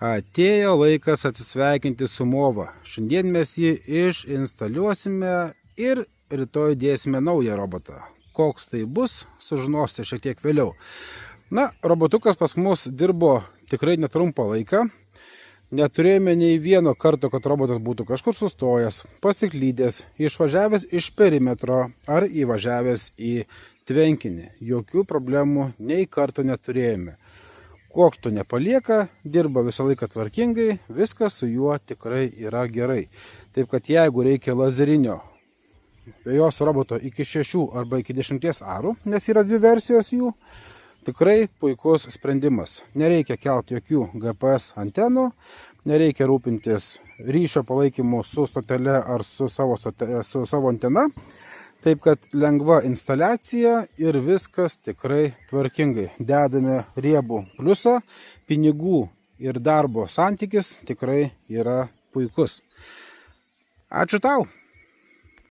Atėjo laikas atsisveikinti su MOVA. Šiandien mes jį išinstaliuosime ir rytoj dėsime naują robotą. Koks tai bus, sužinosite šiek tiek vėliau. Robotukas pas mus dirbo tikrai netrumpą laiką. Neturėjome nei vieno karto, kad robotas būtų kažkur sustojęs, pasiklydęs, išvažiavęs iš perimetro ar įvažiavęs į tvenkinį. Jokių problemų nei karto neturėjome. Kuokšto nepalieka, dirba visą laiką tvarkingai, viskas su juo tikrai yra gerai. Taip kad jeigu reikia lazerinio vejos roboto iki 6 arba iki 10 arų, nes yra 2 versijos jų, tikrai puikus sprendimas. Nereikia kelti jokių GPS antenų, nereikia rūpintis ryšio palaikymu su stotele ar su savo antena. Taip kad lengva instaliacija ir viskas tikrai tvarkingai. Dedame riebų pliusą, pinigų ir darbo santykis tikrai yra puikus. Ačiū tau!